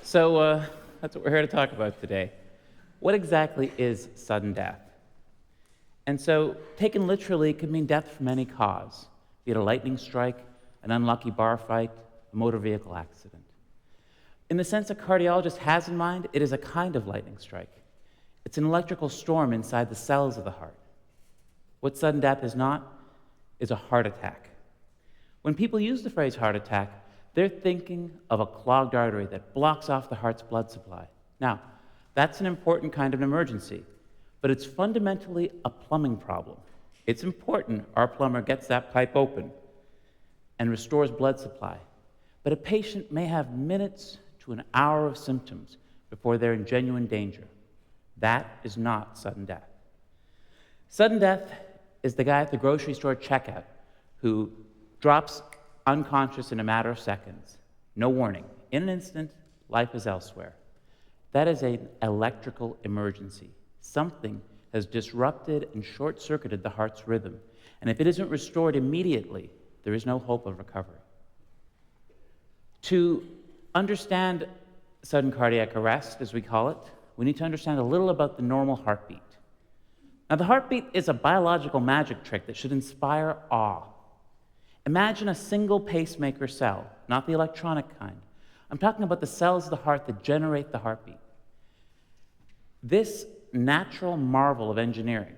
So that's what we're here to talk about today. What exactly is sudden death? And so, taken literally, it could mean death from any cause, be it a lightning strike, an unlucky bar fight, a motor vehicle accident. In the sense a cardiologist has in mind, it is a kind of lightning strike. It's an electrical storm inside the cells of the heart. What sudden death is not is a heart attack. When people use the phrase heart attack, they're thinking of a clogged artery that blocks off the heart's blood supply. Now, that's an important kind of emergency, but it's fundamentally a plumbing problem. It's important our plumber gets that pipe open and restores blood supply. But a patient may have minutes to an hour of symptoms before they're in genuine danger. That is not sudden death. Sudden death is the guy at the grocery store checkout who drops unconscious in a matter of seconds. No warning. In an instant, life is elsewhere. That is an electrical emergency. Something has disrupted and short-circuited the heart's rhythm. And if it isn't restored immediately, there is no hope of recovery. To understand sudden cardiac arrest, as we call it, we need to understand a little about the normal heartbeat. Now, the heartbeat is a biological magic trick that should inspire awe. Imagine a single pacemaker cell, not the electronic kind. I'm talking about the cells of the heart that generate the heartbeat. This natural marvel of engineering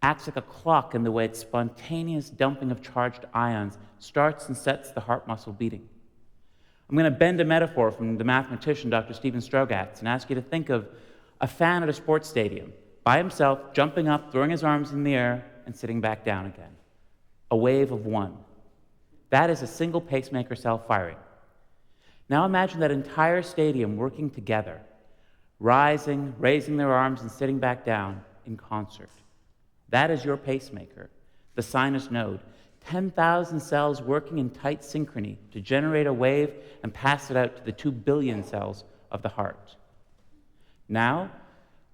acts like a clock in the way its spontaneous dumping of charged ions starts and sets the heart muscle beating. I'm going to bend a metaphor from the mathematician Dr. Stephen Strogatz and ask you to think of a fan at a sports stadium, by himself, jumping up, throwing his arms in the air, and sitting back down again. A wave of one. That is a single pacemaker cell firing. Now imagine that entire stadium working together, rising, raising their arms, and sitting back down in concert. That is your pacemaker, the sinus node. 10,000 cells working in tight synchrony to generate a wave and pass it out to the 2 billion cells of the heart. Now,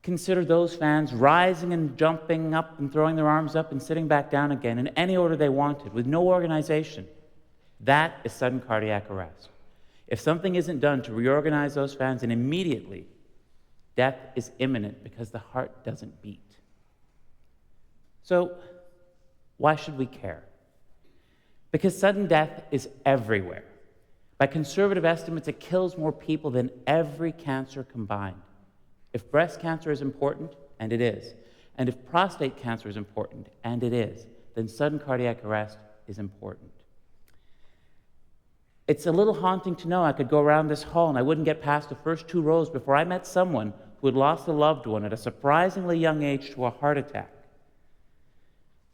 consider those fans rising and jumping up and throwing their arms up and sitting back down again in any order they wanted, with no organization. That is sudden cardiac arrest. If something isn't done to reorganize those fans, and immediately, death is imminent because the heart doesn't beat. So, why should we care? Because sudden death is everywhere. By conservative estimates, it kills more people than every cancer combined. If breast cancer is important, and it is, and if prostate cancer is important, and it is, then sudden cardiac arrest is important. It's a little haunting to know I could go around this hall and I wouldn't get past the first 2 rows before I met someone who had lost a loved one at a surprisingly young age to a heart attack.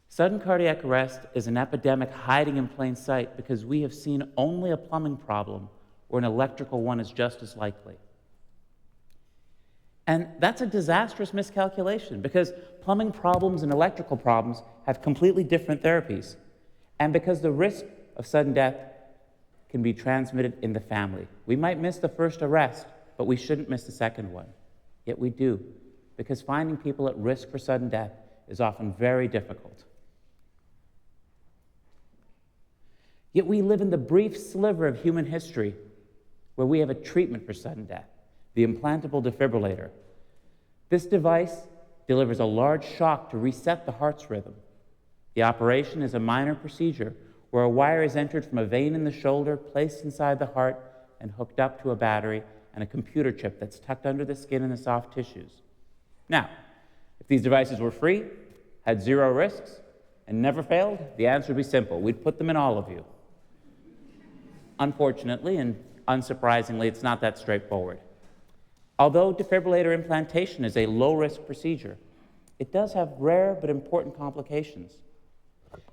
Sudden cardiac arrest is an epidemic hiding in plain sight because we have seen only a plumbing problem where an electrical one is just as likely. And that's a disastrous miscalculation because plumbing problems and electrical problems have completely different therapies, and because the risk of sudden death can be transmitted in the family. We might miss the first arrest, but we shouldn't miss the second one. Yet we do, because finding people at risk for sudden death is often very difficult. Yet we live in the brief sliver of human history where we have a treatment for sudden death, the implantable defibrillator. This device delivers a large shock to reset the heart's rhythm. The operation is a minor procedure where a wire is entered from a vein in the shoulder, placed inside the heart, and hooked up to a battery and a computer chip that's tucked under the skin and the soft tissues. Now, if these devices were free, had 0 risks, and never failed, the answer would be simple. We'd put them in all of you. Unfortunately, and unsurprisingly, it's not that straightforward. Although defibrillator implantation is a low-risk procedure, it does have rare but important complications.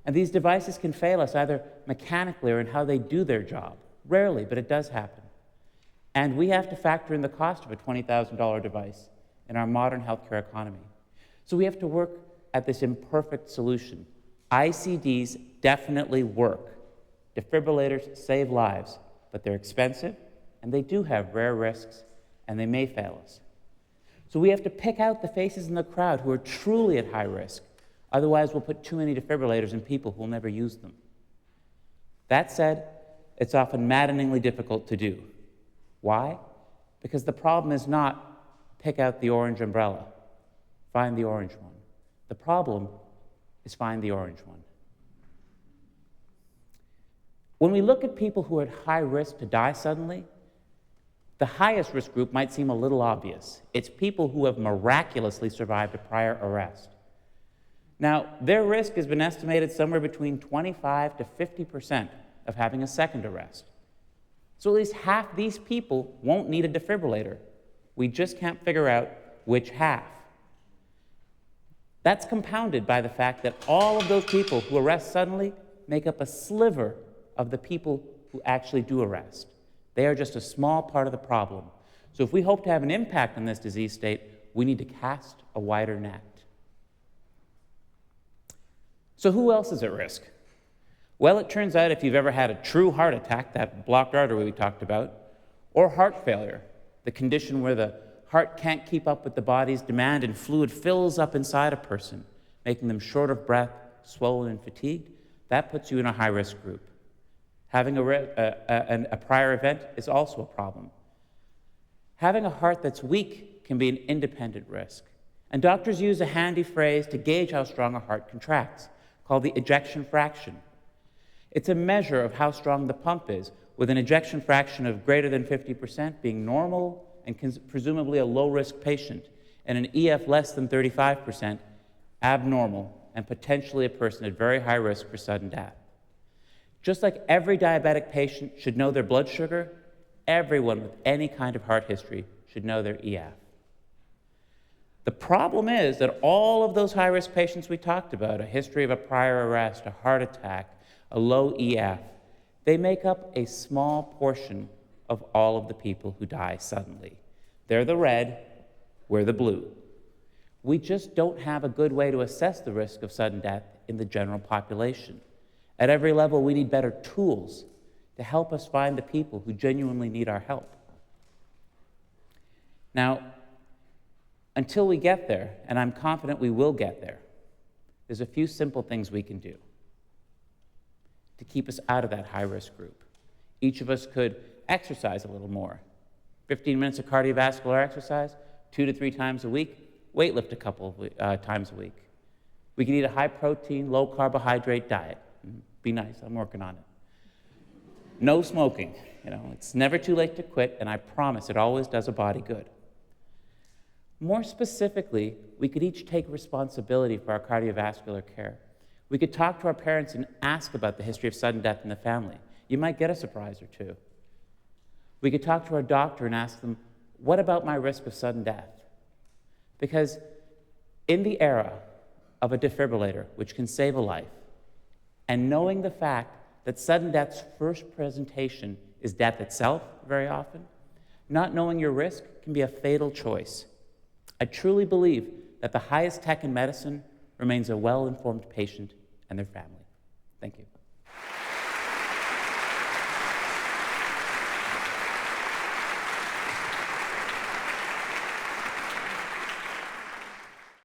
And these devices can fail us either mechanically or in how they do their job. Rarely, but it does happen. And we have to factor in the cost of a $20,000 device in our modern healthcare economy. So we have to work at this imperfect solution. ICDs definitely work. Defibrillators save lives, but they're expensive, and they do have rare risks, and they may fail us. So we have to pick out the faces in the crowd who are truly at high risk. Otherwise, we'll put too many defibrillators in people who will never use them. That said, it's often maddeningly difficult to do. Why? Because the problem is not pick out the orange umbrella, find the orange one. The problem is find the orange one. When we look at people who are at high risk to die suddenly, the highest risk group might seem a little obvious. It's people who have miraculously survived a prior arrest. Now, their risk has been estimated somewhere between 25 to 50% of having a second arrest. So at least half these people won't need a defibrillator. We just can't figure out which half. That's compounded by the fact that all of those people who arrest suddenly make up a sliver of the people who actually do arrest. They are just a small part of the problem. So if we hope to have an impact on this disease state, we need to cast a wider net. So who else is at risk? Well, it turns out if you've ever had a true heart attack, that blocked artery we talked about, or heart failure, the condition where the heart can't keep up with the body's demand and fluid fills up inside a person, making them short of breath, swollen, and fatigued, that puts you in a high-risk group. Having a prior event is also a problem. Having a heart that's weak can be an independent risk. And doctors use a handy phrase to gauge how strong a heart contracts, called the ejection fraction. It's a measure of how strong the pump is, with an ejection fraction of greater than 50% being normal and presumably a low-risk patient, and an EF less than 35% abnormal and potentially a person at very high risk for sudden death. Just like every diabetic patient should know their blood sugar, everyone with any kind of heart history should know their EF. The problem is that all of those high-risk patients we talked about, a history of a prior arrest, a heart attack, a low EF, they make up a small portion of all of the people who die suddenly. They're the red, we're the blue. We just don't have a good way to assess the risk of sudden death in the general population. At every level, we need better tools to help us find the people who genuinely need our help. Now, until we get there, and I'm confident we will get there, there's a few simple things we can do to keep us out of that high-risk group. Each of us could exercise a little more. 15 minutes of cardiovascular exercise, 2 to 3 times a week, weightlift a couple of times a week. We can eat a high-protein, low-carbohydrate diet. Be nice, I'm working on it. No smoking. It's never too late to quit, and I promise it always does a body good. More specifically, we could each take responsibility for our cardiovascular care. We could talk to our parents and ask about the history of sudden death in the family. You might get a surprise or two. We could talk to our doctor and ask them, what about my risk of sudden death? Because in the era of a defibrillator, which can save a life, and knowing the fact that sudden death's first presentation is death itself very often, not knowing your risk can be a fatal choice. I truly believe that the highest tech in medicine remains a well-informed patient and their family. Thank you.